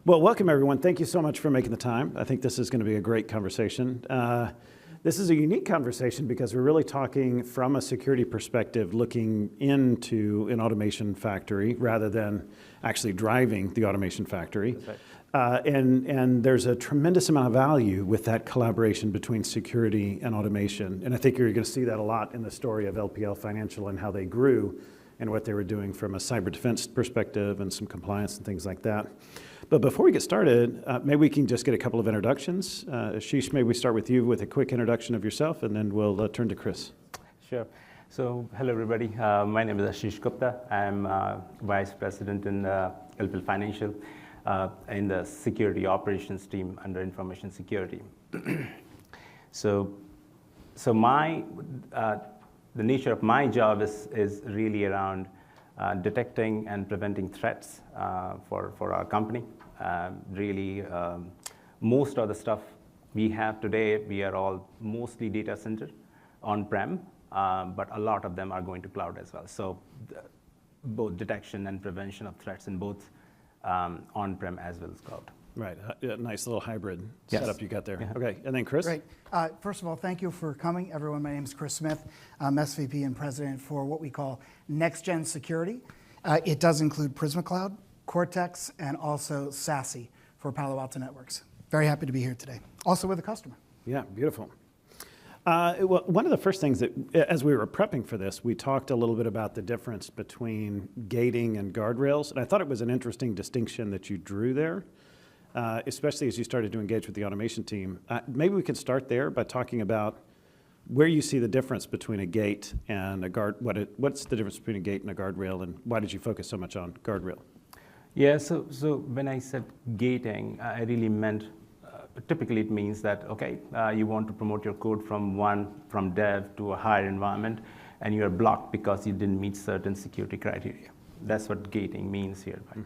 Well, welcome everyone. Thank you so much for making the time. I think this is going to be a great conversation. This is a unique conversation because we're really talking from a security perspective, looking into an automation factory rather than actually driving the automation factory. That's right. And there's a tremendous amount of value with that collaboration between security and automation. And I think you're going to see that a lot in the story of LPL Financial and how they grew and what they were doing from a cyber defense perspective and some compliance and things like that. But before we get started, maybe we can just get a couple of introductions. Ashish, maybe we start with you with a quick introduction of yourself, and then we'll turn to Chris. Sure. So, hello everybody. My name is Ashish Gupta. I'm Vice President in LPL Financial in the security operations team under information security. So the nature of my job is really around detecting and preventing threats for our company. Most of the stuff we have today, we are all mostly data center on-prem, but a lot of them are going to cloud as well. So both detection and prevention of threats in both on-prem as well as cloud. Right, a nice little hybrid Yes. setup you got there. Yeah. Okay, and then Chris? Great. First of all, thank you for coming, everyone. My name is Chris Smith. I'm SVP and President for what we call Next Gen Security. It does include Prisma Cloud, Cortex, and also SASE for PaloAlto Networks. Very happy to be here today. Also with a customer. Yeah, beautiful. Well, one of the first things that, as we were prepping for this, we talked a little bit about the difference between gating and guardrails, and I thought it was an interesting distinction that you drew there, especially as you started to engage with the automation team. Maybe we could start there by talking about where you see the difference between a gate and a guard. What's the difference between a gate and a guardrail, and why did you focus so much on guardrail? Yeah, so when I said gating, I really meant, typically it means that, okay, you want to promote your code from dev to a higher environment, and you are blocked because you didn't meet certain security criteria. That's what gating means here. Right?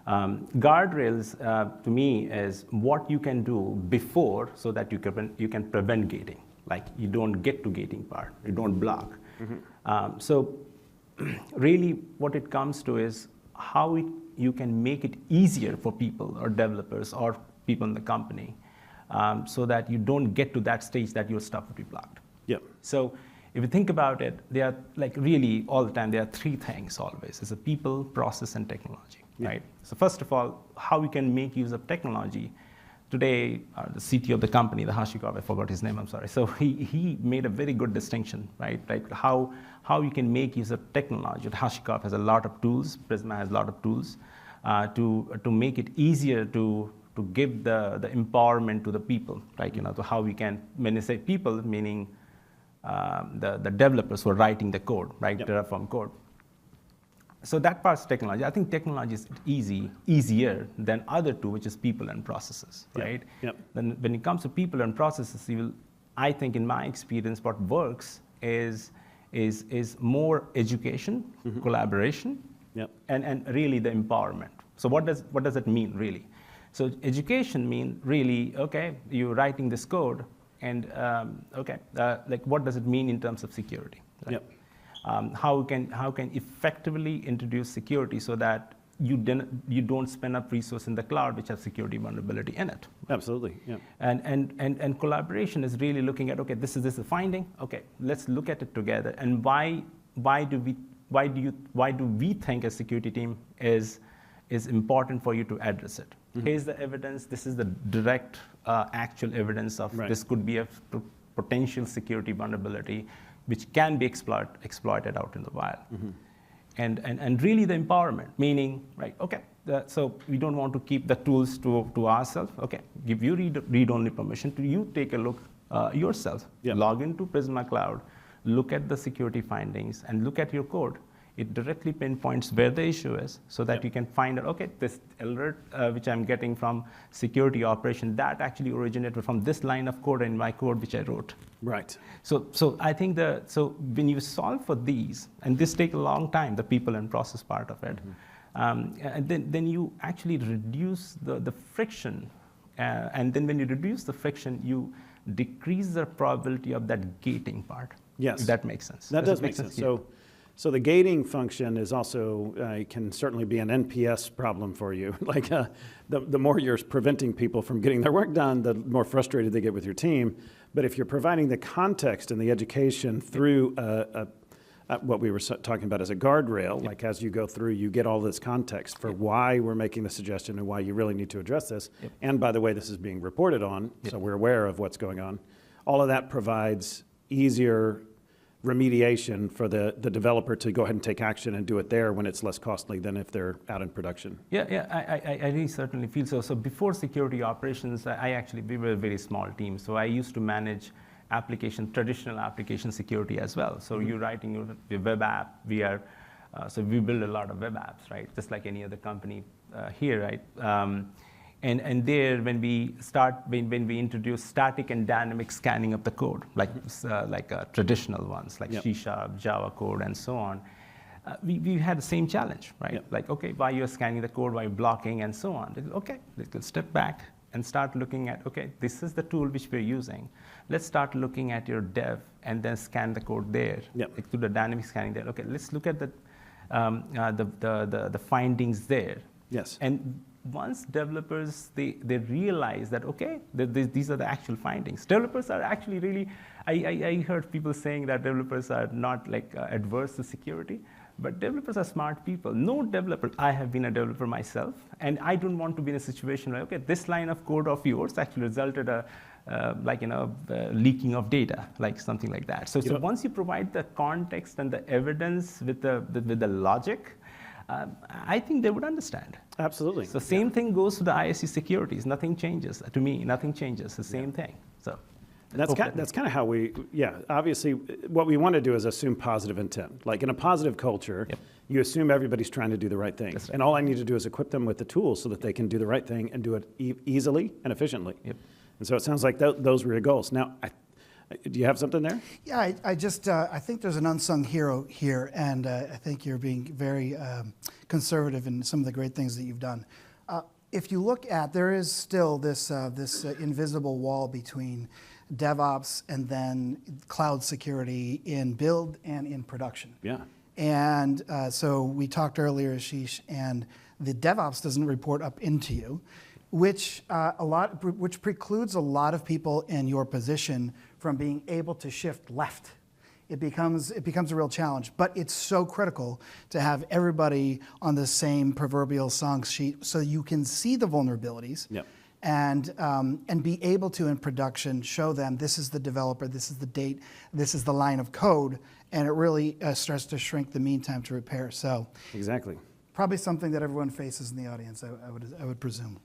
Mm-hmm. Guardrails, to me, is what you can do before so that you can prevent gating. Like you don't get to gating part, you don't block. Mm-hmm. So really what it comes to is how you can make it easier for people or developers or people in the company so that you don't get to that stage that your stuff will be blocked. Yep. So if you think about it, there are like really all the time, there are three things always. It's a people, process, and technology, yeah. Right? So first of all, how we can make use of technology. Today, the CTO of the company, the HashiCorp, I forgot his name, I'm sorry. So he made a very good distinction, right? Like how you can make use of technology. HashiCorp has a lot of tools, Prisma has a lot of tools to make it easier to give the empowerment to the people, right? You know, to how we can, when I say people, meaning the developers who are writing the code, right? Yep. Terraform code. So that part's technology. I think technology is easier than other two, which is people and processes, right? Yep. Then when it comes to people and processes, I think in my experience, what works is more education, mm-hmm. collaboration, yep. and really the empowerment. So what does it mean really? So education means really, okay, you're writing this code, and like what does it mean in terms of security? Right? Yep. How can effectively introduce security so that you don't spend up resource in the cloud which have security vulnerability in it. Absolutely, yeah. And collaboration is really looking at, okay, this is a finding. Okay, let's look at it together. And why do we think a security team is important for you to address it? Mm-hmm. Here's the evidence. This is the direct actual evidence of right. This could be a potential security vulnerability which can be exploited out in the wild. Mm-hmm. And really the empowerment, meaning, right, okay, so we don't want to keep the tools to ourselves. Okay, give you read-only permission to you take a look yourself. Yep. Log into Prisma Cloud, look at the security findings, and look at your code. It directly pinpoints where the issue is so that yep. you can find out, okay, this alert which I'm getting from security operation, that actually originated from this line of code in my code which I wrote. Right. So I think when you solve for these, and this takes a long time, the people and process part of it, mm-hmm. And then you actually reduce the friction. And then when you reduce the friction, you decrease the probability of that gating part. Yes. If that makes sense. That does make sense. So the gating function is also, can certainly be an NPS problem for you. Like the more you're preventing people from getting their work done, the more frustrated they get with your team. But if you're providing the context and the education through what we were talking about as a guardrail, like as you go through, you get all this context for why we're making the suggestion and why you really need to address this. And by the way, this is being reported on, so we're aware of what's going on. All of that provides easier remediation for the developer to go ahead and take action and do it there when it's less costly than if they're out in production. I really certainly feel so. So before security operations, we were a very small team. So I used to manage traditional application security as well. So you're writing your web app. So we build a lot of web apps, right? Just like any other company here, right? And there, when we introduce static and dynamic scanning of the code, like traditional ones, like C#, Java code, and so on, we had the same challenge, right? Like, okay, why you're scanning the code, why you're blocking, and so on. Okay, let's step back and start looking at, okay, this is the tool which we're using. Let's start looking at your dev and then scan the code there, like do the dynamic scanning there. Okay, let's look at the findings there. Yes. And once developers, they realize that, okay, these are the actual findings. Developers are actually really, I heard people saying that developers are not like adverse to security, but developers are smart people. No developer, I have been a developer myself, and I don't want to be in a situation where, okay, this line of code of yours actually resulted leaking of data, like something like that. So once you provide the context and the evidence with the logic, I think they would understand. Absolutely. So same thing goes to the ISC securities. Nothing changes. To me, nothing changes. The same thing. So that's kind of how obviously what we want to do is assume positive intent. Like in a positive culture, you assume everybody's trying to do the right thing. Right. And all I need to do is equip them with the tools so that they can do the right thing and do it easily and efficiently. And so it sounds like those were your goals. Now, do you have something there? Yeah, I think there's an unsung hero here, and I think you're being very conservative in some of the great things that you've done. If you look at, there is still this invisible wall between DevOps and then cloud security in build and in production. Yeah. And so we talked earlier, Ashish, and the DevOps doesn't report up into you, which precludes a lot of people in your position from being able to shift left. It becomes a real challenge, but it's so critical to have everybody on the same proverbial song sheet so you can see the vulnerabilities and be able to, in production, show them this is the developer, this is the date, this is the line of code, and it really starts to shrink the mean time to repair. So exactly. Probably something that everyone faces in the audience, I would presume.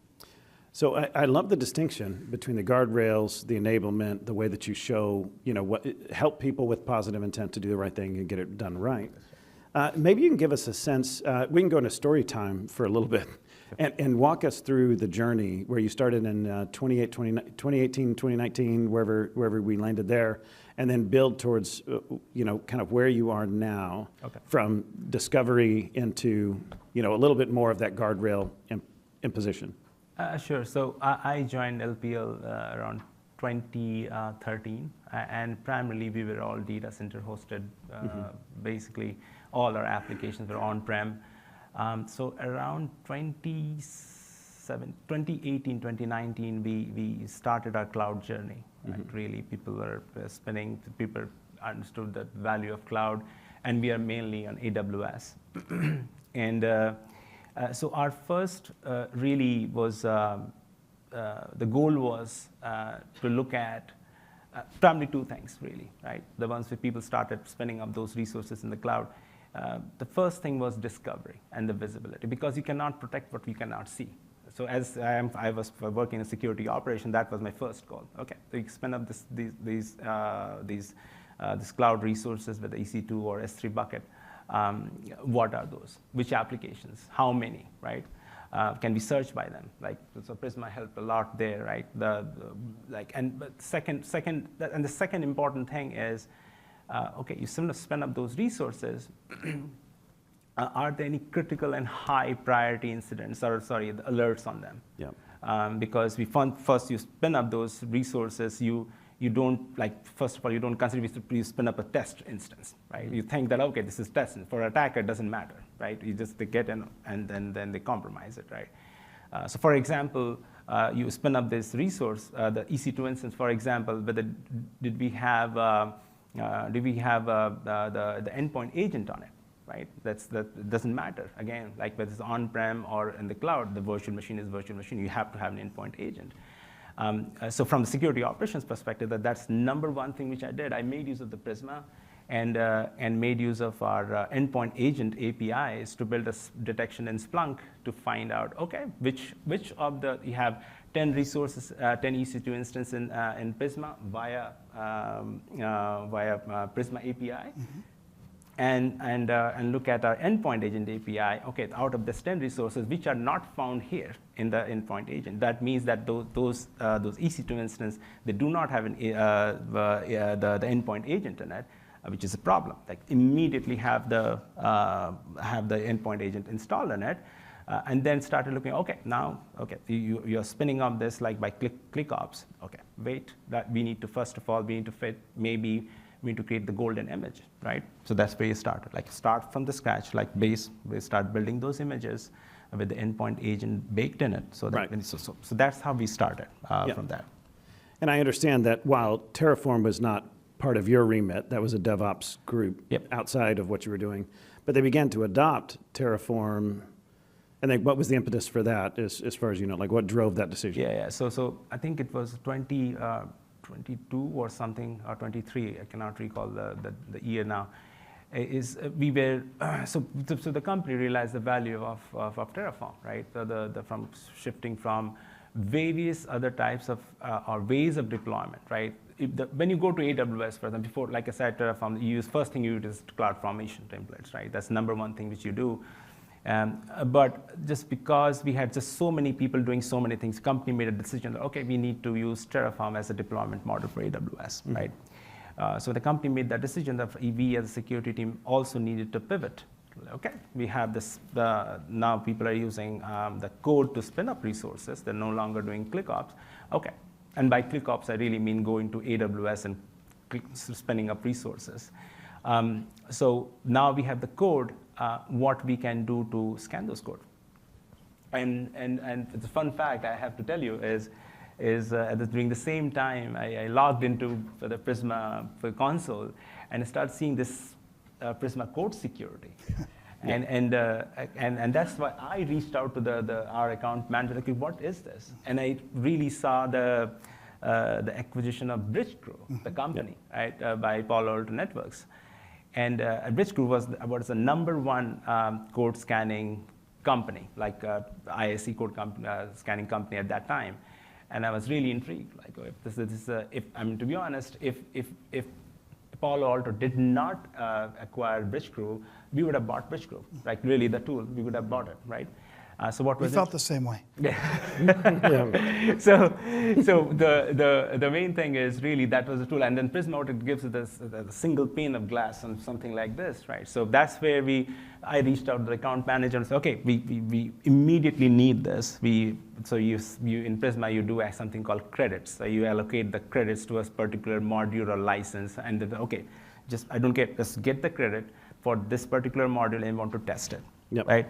So I love the distinction between the guardrails, the enablement, the way that you show, help people with positive intent to do the right thing and get it done right. Maybe you can give us a sense, we can go into story time for a little bit and walk us through the journey where you started in 2018, 2019, wherever we landed there, and then build towards, kind of where you are now from discovery into, a little bit more of that guardrail imposition. Sure. So I joined LPL around 2013, and primarily we were all data center hosted. Basically, all our applications were on-prem. So around 2018, 2019, we started our cloud journey. Right? Really, people understood the value of cloud, and we are mainly on AWS. And so our first really was, the goal was to look at primarily two things, really, right? The ones where people started spinning up those resources in the cloud. The first thing was discovery and the visibility, because you cannot protect what you cannot see. So as I was working in security operation, that was my first goal. Okay, so you spin up these cloud resources with the EC2 or S3 bucket. What are those? Which applications? How many? Right? Can be searched by them. So Prisma helped a lot there, right? And the second important thing is, okay, you spend up those resources. Are there any critical and high priority incidents, or alerts on them? Yeah. Because first you spin up those resources, you you don't, first of all, you don't consider you spin up a test instance, right? You think that, okay, this is test. For attacker, it doesn't matter, right? They get in and then they compromise it, right? So for example, you spin up this resource, the EC2 instance, for example, whether did we have the endpoint agent on it, right? That doesn't matter. Again, like whether it's on-prem or in the cloud, the virtual machine is virtual machine. You have to have an endpoint agent. So from the security operations perspective, that's number one thing which I did. I made use of the Prisma and made use of our endpoint agent APIs to build a detection in Splunk to find out, okay, which of the, you have 10 resources, 10 EC2 instances in Prisma via Prisma API. And look at our endpoint agent API. Okay, out of these 10 resources, which are not found here in the endpoint agent, that means that those EC2 instances, they do not have the endpoint agent in it, which is a problem. Like immediately have the endpoint agent installed in it, and then started looking. Okay, now you're spinning up this like by click ops. Okay, wait, that we need to first of all maybe we need to create the golden image, right? So that's where you started. Like start from the scratch, like base. We start building those images with the endpoint agent baked in it. So that, right. so that's how we started from that. And I understand that while Terraform was not part of your remit, that was a DevOps group outside of what you were doing, but they began to adopt Terraform. And then what was the impetus for that, as far as you know? Like what drove that decision? Yeah. So I think it was 22 or something, or 23, I cannot recall the year now, we were, so the company realized the value of Terraform, right? From shifting from various other types of, or ways of deployment, right? When you go to AWS, for example, before, like I said, Terraform, first thing you use is CloudFormation templates, right? That's number one thing which you do. But just because we had just so many people doing so many things, company made a decision that, okay, we need to use Terraform as a deployment model for AWS, right? So the company made that decision that we as a security team also needed to pivot. Okay, we have this, now people are using the code to spin up resources. They're no longer doing ClickOps. Okay, and by ClickOps, I really mean going to AWS and spinning up resources. So now we have the code, what we can do to scan those code. And the fun fact I have to tell you is during the same time, I logged into the Prisma for Consul and I started seeing this Prisma code security. And that's why I reached out to our account manager, like, what is this? And I really saw the acquisition of Bridgecrew, the company, right, by PaloAlto Networks. And Bridgecrew was the number one code scanning company, like ISC code scanning company at that time. And I was really intrigued, like, to be honest, if PaloAlto did not acquire Bridgecrew, we would have bought Bridgecrew, like really the tool, we would have bought it, right? So what was we felt the same way. Yeah. So the main thing is really that was the tool, and then Prisma, it gives it a single pane of glass and something like this, right? So that's where I reached out to the account manager and said, okay, we immediately need this. So you in Prisma you do something called credits. So you allocate the credits to a particular module or license, and then, okay, I don't care, just get the credit for this particular module and want to test it, right?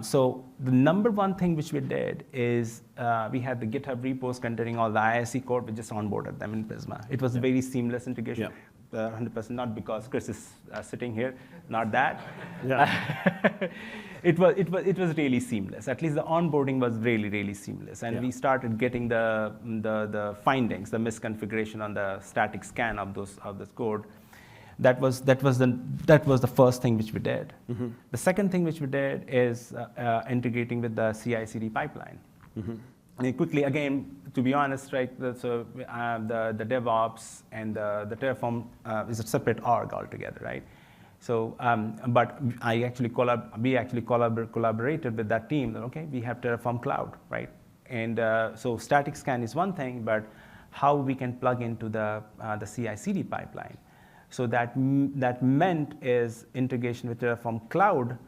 So the number one thing which we did is we had the GitHub repos containing all the ISC code. We just onboarded them in Prisma. It was a very seamless integration, 100%, not because Chris is sitting here, not that. It was really seamless. At least the onboarding was really, really seamless. And we started getting the findings, the misconfiguration on the static scan of this code. That was the first thing which we did. Mm-hmm. The second thing which we did is integrating with the CI/CD pipeline. Mm-hmm. And quickly, again, to be honest, right? So the DevOps and the Terraform is a separate org altogether, right? So, but we actually collaborated with that team. That, okay, we have Terraform Cloud, right? And so static scan is one thing, but how we can plug into the CI/CD pipeline. So that meant is integration with Terraform Cloud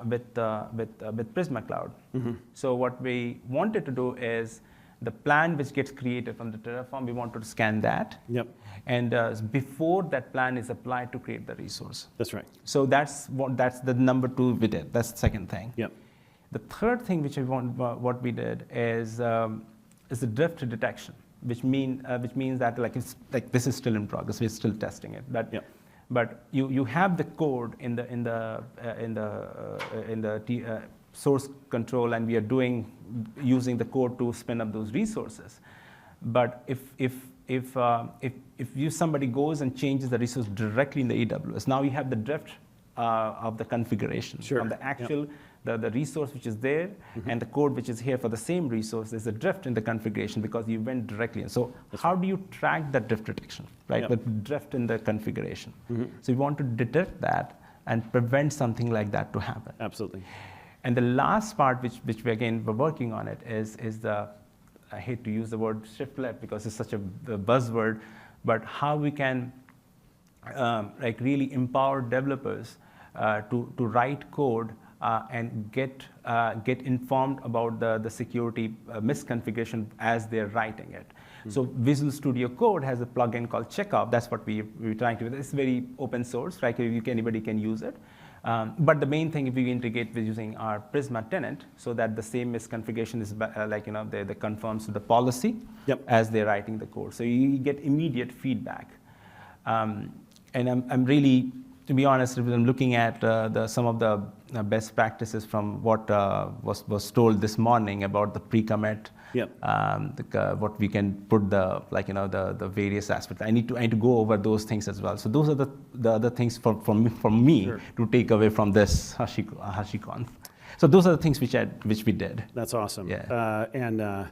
with Prisma Cloud. Mm-hmm. So what we wanted to do is the plan which gets created from the Terraform, we want to scan that. Yep. And before that plan is applied to create the resource. That's right. So that's the number 2 we did. That's the second thing. Yep. The third thing which what we did is the drift detection, which means that this is still in progress. We're still testing it. But Yep. but you have the code in the source control, and we are using the code to spin up those resources. But if somebody goes and changes the resource directly in the AWS, now you have the drift of the configuration from the actual the resource which is there and the code which is here for the same resource. There's a drift in the configuration because you went directly in. So how do you track that drift detection, right? The drift in the configuration. So you want to detect that and prevent something like that to happen. Absolutely. And the last part, which we again were working on it, is the, I hate to use the word shift left because it's such a buzzword, but how we can really empower developers to write code and get informed about the security misconfiguration as they're writing it. So Visual Studio Code has a plugin called Checkoff. That's what we're trying to do. It's very open source, right? Anybody can use it. But the main thing, if we integrate with using our Prisma tenant, so that the same misconfiguration is they confirms to the policy as they're writing the code. So you get immediate feedback. And I'm really, to be honest, I'm looking at some of the best practices from what was told this morning about the pre-commit. What we can put the various aspects. I need to go over those things as well. So those are the other things from me to take away from this HashiConf. So those are the things which we did. That's awesome. Yeah. And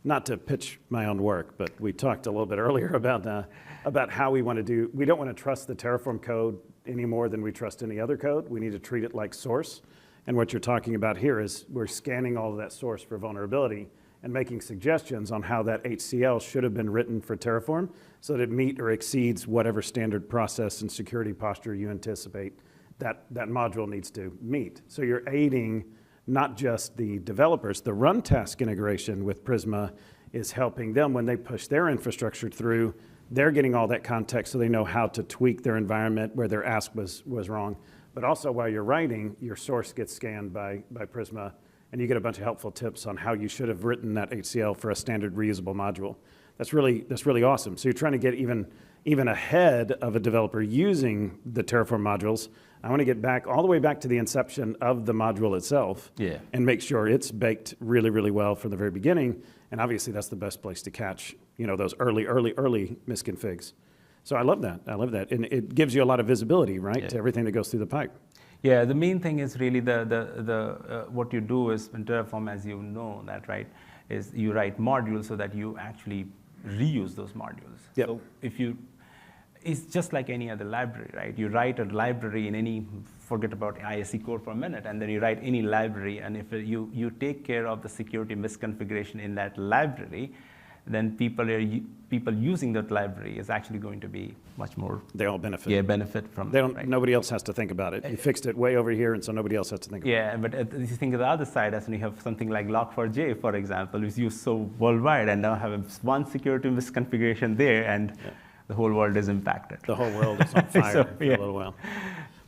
not to pitch my own work, but we talked a little bit earlier about how we want to do. We don't want to trust the Terraform code any more than we trust any other code. We need to treat it like source. And what you're talking about here is we're scanning all of that source for vulnerability and making suggestions on how that HCL should have been written for Terraform so that it meet or exceeds whatever standard process and security posture you anticipate that module needs to meet. So you're aiding not just the developers. The run task integration with Prisma is helping them when they push their infrastructure through. They're getting all that context so they know how to tweak their environment where their ask was wrong. But also while you're writing, your source gets scanned by Prisma, and you get a bunch of helpful tips on how you should have written that HCL for a standard reusable module. That's really awesome. So you're trying to get even ahead of a developer using the Terraform modules. I want to get back all the way back to the inception of the module itself and make sure it's baked really, really well from the very beginning. And obviously that's the best place to catch, those early misconfigs. So I love that. And it gives you a lot of visibility, right, to everything that goes through the pipe. Yeah, the main thing is really what you do is in Terraform, as you know that, right, is you write modules so that you actually reuse those modules. So it's just like any other library, right? You write a library in forget about ISC code for a minute, and then you write any library, and if you take care of the security misconfiguration in that library, then people using that library is actually going to be much more. They all benefit. Yeah, benefit from. Right? Nobody else has to think about it. You fixed it way over here, and so nobody else has to think about it. Yeah, but if you think of the other side, as when you have something like Log4j, for example, which is used so worldwide, and now have one security misconfiguration there, and the whole world is impacted. The whole world is on fire for a little while.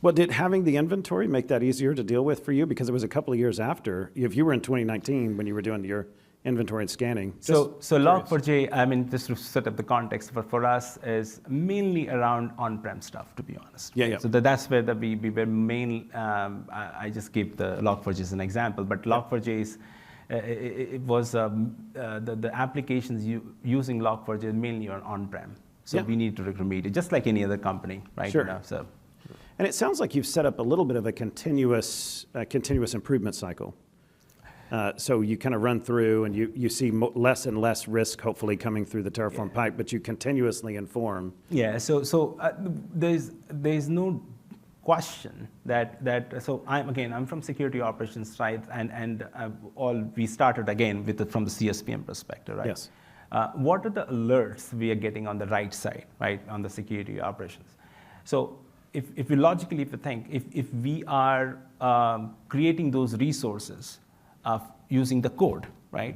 Well, did having the inventory make that easier to deal with for you? Because it was a couple of years after. If you were in 2019 when you were doing your inventory and scanning. So Log4j, I mean, just to set up the context, but for us is mainly around on-prem stuff, to be honest. So that's where we were main. I just gave the Log4j as an example, but Log4j is it was the applications using Log4j is mainly on-prem. So we need to remediate, just like any other company, right? Sure. And it sounds like you've set up a little bit of a continuous improvement cycle. So you kind of run through and you see less and less risk, hopefully, coming through the Terraform pipe, but you continuously inform. Yeah, so there's no question that so I'm from security operations side, and we started again from the CSPM perspective, right? Yes. What are the alerts we are getting on the right side, right, on the security operations? So if you think, if we are creating those resources using the code, right,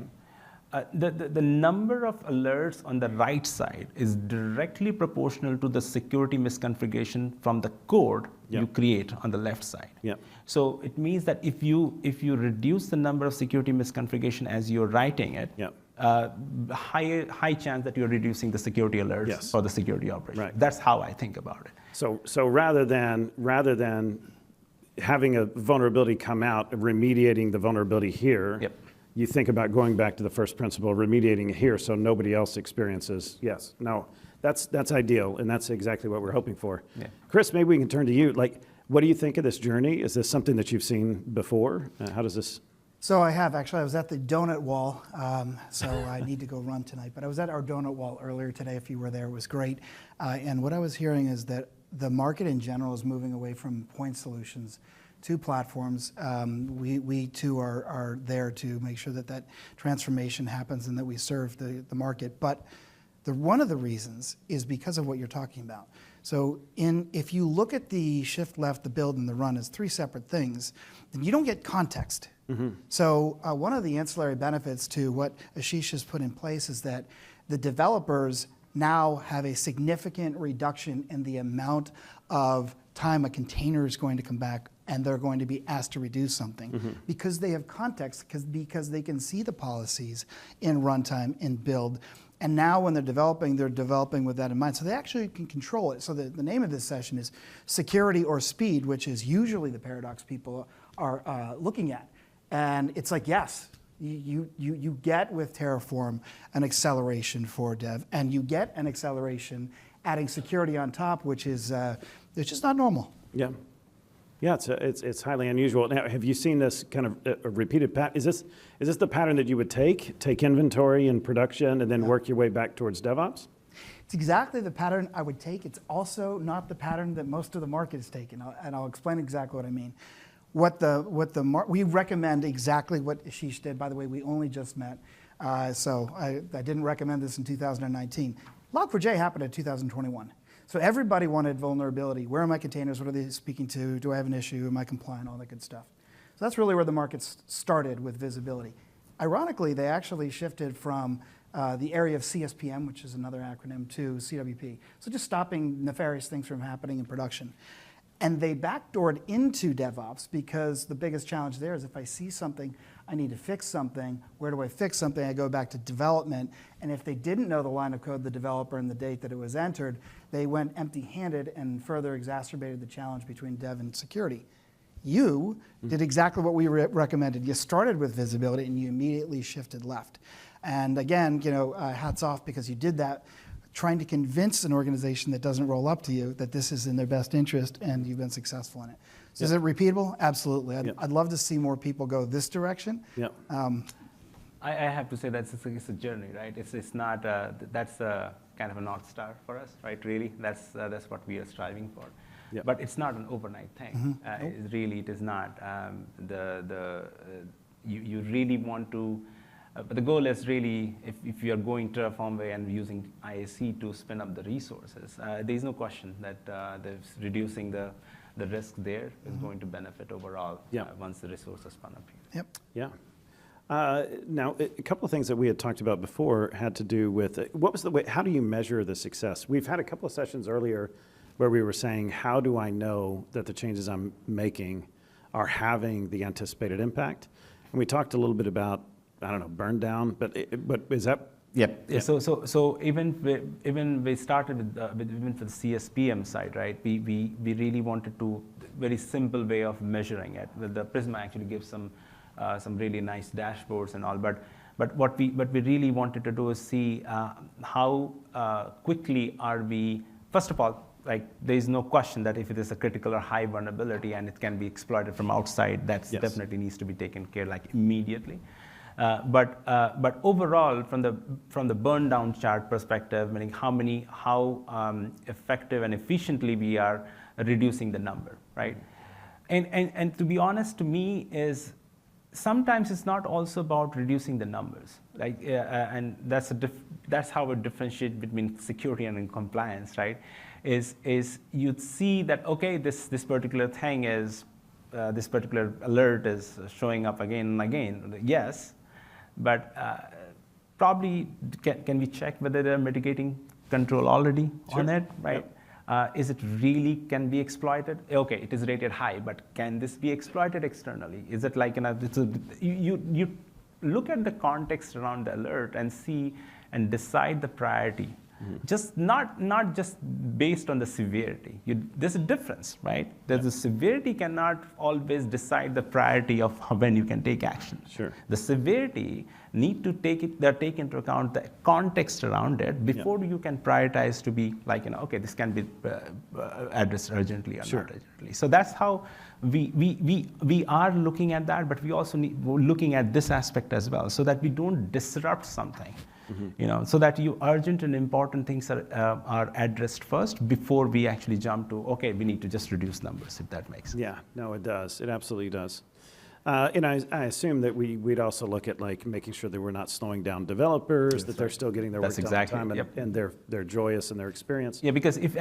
The number of alerts on the right side is directly proportional to the security misconfiguration from the code you create on the left side. So it means that if you reduce the number of security misconfiguration as you're writing it, high chance that you're reducing the security alerts for the security operation. Right. That's how I think about it. So rather than having a vulnerability come out, remediating the vulnerability here, you think about going back to the first principle, remediating it here so nobody else experiences. Yes, no, that's ideal, and that's exactly what we're hoping for. Chris, maybe we can turn to you. Like, what do you think of this journey? Is this something that you've seen before? How does this? So I have, actually. I was at the donut wall, so I need to go run tonight. But I was at our donut wall earlier today. If you were there, it was great. And what I was hearing is that the market in general is moving away from point solutions to platforms. We too are there to make sure that that transformation happens and that we serve the market. But one of the reasons is because of what you're talking about. So if you look at the shift left, the build, and the run as three separate things, then you don't get context. So one of the ancillary benefits to what Ashish has put in place is that the developers now have a significant reduction in the amount of time a container is going to come back and they're going to be asked to reduce something because they have context, because they can see the policies in runtime, in build. And now when they're developing with that in mind. So they actually can control it. So the name of this session is Security or Speed, which is usually the paradox people are looking at. And it's like, yes, you get with Terraform an acceleration for dev, and you get an acceleration adding security on top, which is it's just not normal. Yeah, it's highly unusual. Now, have you seen this kind of a repeated pattern? Is this the pattern that you would take inventory in production and then work your way back towards DevOps? It's exactly the pattern I would take. It's also not the pattern that most of the market is taking, and I'll explain exactly what I mean. We recommend exactly what Ashish did. By the way, we only just met, so I didn't recommend this in 2019. Log4j happened in 2021. So everybody wanted vulnerability. Where are my containers? What are they speaking to? Do I have an issue? Am I compliant? All that good stuff. So that's really where the market started with visibility. Ironically, they actually shifted from the area of CSPM, which is another acronym, to CWP. So just stopping nefarious things from happening in production. And they backdoored into DevOps because the biggest challenge there is if I see something, I need to fix something. Where do I fix something? I go back to development. And if they didn't know the line of code, the developer, and the date that it was entered, they went empty-handed and further exacerbated the challenge between dev and security. You did exactly what we recommended. You started with visibility and you immediately shifted left. And again, hats off because you did that, trying to convince an organization that doesn't roll up to you that this is in their best interest, and you've been successful in it. So is it repeatable? Absolutely. I'd love to see more people go this direction. I have to say that it's a journey, right? It's not, that's a kind of a North Star for us, right? Really, that's what we are striving for. But it's not an overnight thing. It is not. You really want to, but the goal is really, if you are going Terraform way and using IAC to spin up the resources, there's no question that reducing the risk there is going to benefit overall once the resources spun up here. Now, a couple of things that we had talked about before had to do with, what was the way, how do you measure the success? We've had a couple of sessions earlier where we were saying, how do I know that the changes I'm making are having the anticipated impact? And we talked a little bit about, I don't know, burn down, but is that? So even we started with even for the CSPM side, right? We really wanted to, very simple way of measuring it. The Prisma actually gives some really nice dashboards and all, but what we really wanted to do is see how quickly are we, first of all, like there is no question that if it is a critical or high vulnerability and it can be exploited from outside, that definitely needs to be taken care like immediately. But overall, from the burn down chart perspective, meaning how effective and efficiently we are reducing the number, right? And to be honest, to me is sometimes it's not also about reducing the numbers, like and that's how we differentiate between security and compliance, right? Is you'd see that okay, this particular thing is this particular alert is showing up again and again, yes. But probably, can we check whether they're mitigating control already on it, right? Yep. Is it really can be exploited? Okay, it is rated high, but can this be exploited externally? Is it like, you look at the context around the alert and see and decide the priority. Just not just based on the severity. There's a difference, right? There's the severity cannot always decide the priority of when you can take action. Sure. The severity need to take into account the context around it before you can prioritize to be like, okay, this can be addressed urgently or not urgently. So that's how we are looking at that, but we also we're looking at this aspect as well, so that we don't disrupt something. So that urgent and important things are addressed first before we actually jump to, okay, we need to just reduce numbers, if that makes sense. Yeah, no, it does. It absolutely does. And I assume that we'd also look at like making sure that we're not slowing down developers, that they're still getting their work done on time, and they're joyous in their experience. Yeah, because if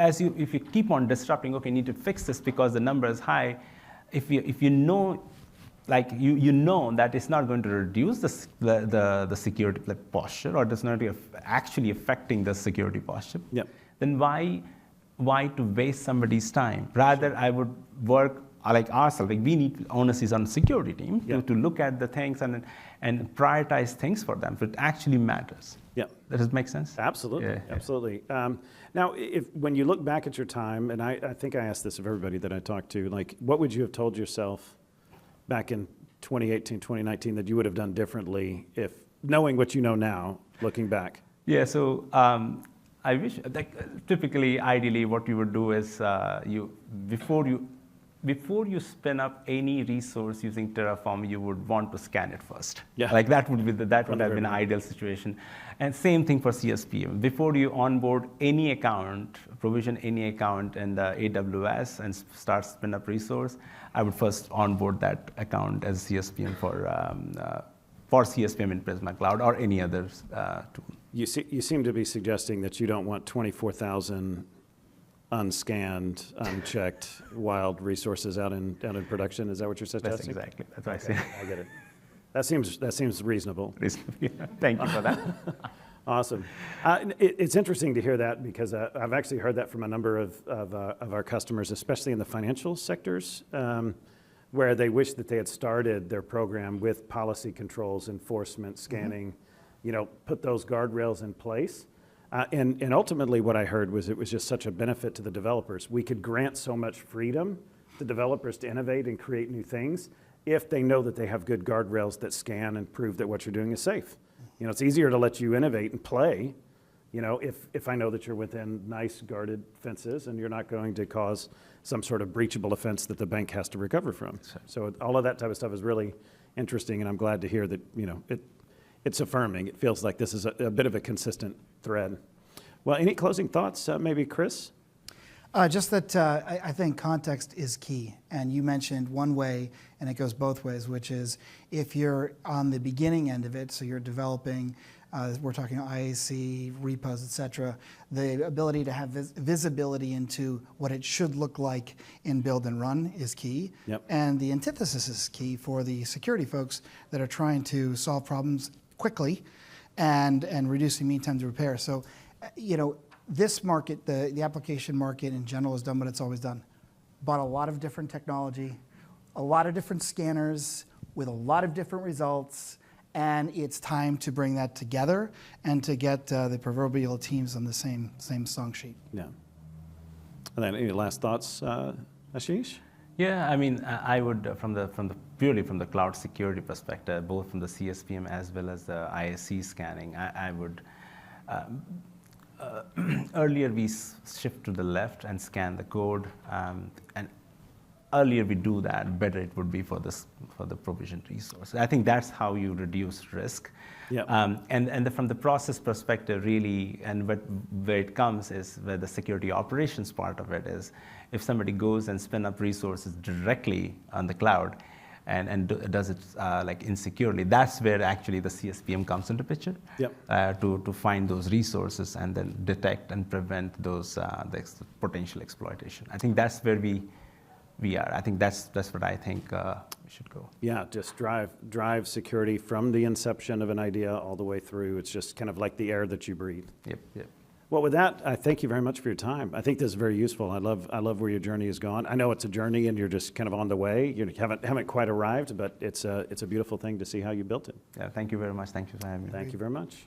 you keep on disrupting, okay, you need to fix this because the number is high, if you know, like you know that it's not going to reduce the security posture, or it's not actually affecting the security posture, then why to waste somebody's time? Rather, I would work like ourselves. Like we need onus is on the security team to look at the things and prioritize things for them. So it actually matters. Yeah. Does it make sense? Absolutely, absolutely. Now, when you look back at your time, and I think I asked this of everybody that I talked to, like what would you have told yourself back in 2018, 2019 that you would have done differently if knowing what you know now, looking back? Yeah, so I wish, typically, ideally, what you would do is before you spin up any resource using Terraform, you would want to scan it first. Yeah. Like that would have been an ideal situation. And same thing for CSPM. Before you onboard any account, provision any account in the AWS and start spin up resource, I would first onboard that account as CSPM for CSPM in Prisma Cloud or any other tool. You seem to be suggesting that you don't want 24,000 unscanned, unchecked, wild resources out in production. Is that what you're suggesting? That's exactly. That's what I say. I get it. That seems reasonable. Thank you for that. Awesome. It's interesting to hear that because I've actually heard that from a number of our customers, especially in the financial sectors, where they wish that they had started their program with policy controls, enforcement, scanning, put those guardrails in place. And ultimately what I heard was it was just such a benefit to the developers. We could grant so much freedom to developers to innovate and create new things if they know that they have good guardrails that scan and prove that what you're doing is safe. It's easier to let you innovate and play, if I know that you're within nice guarded fences and you're not going to cause some sort of breachable offense that the bank has to recover from. So all of that type of stuff is really interesting, and I'm glad to hear that, it's affirming. It feels like this is a bit of a consistent thread. Well, any closing thoughts, maybe Chris? Just that I think context is key. And you mentioned one way, and it goes both ways, which is if you're on the beginning end of it, so you're developing, we're talking IAC, repos, et cetera, the ability to have visibility into what it should look like in build and run is key. Yep. And the antithesis is key for the security folks that are trying to solve problems quickly and reducing mean time to repair. So, this market, the application market in general has done what it's always done. Bought a lot of different technology, a lot of different scanners with a lot of different results, and it's time to bring that together and to get the proverbial teams on the same song sheet. Yeah. And then any last thoughts, Ashish? Yeah, I mean, I would, purely from the cloud security perspective, both from the CSPM as well as the ISC scanning, I would, earlier we shift to the left and scan the code, and earlier we do that, better it would be for the provisioned resource. I think that's how you reduce risk. Yep. And from the process perspective, really, and where it comes is where the security operations part of it is, if somebody goes and spin up resources directly on the cloud and does it like insecurely, that's where actually the CSPM comes into picture. Yep. To find those resources and then detect and prevent those the potential exploitation. I think that's where VR. I think that's what I think we should go. Yeah, just drive security from the inception of an idea all the way through. It's just kind of like the air that you breathe. Yep, yep. Well, with that, I thank you very much for your time. I think this is very useful. I love where your journey has gone. I know it's a journey, and you're just kind of on the way. You haven't quite arrived, but it's a beautiful thing to see how you built it. Yeah, thank you very much. Thank you for having me. Thank you very much.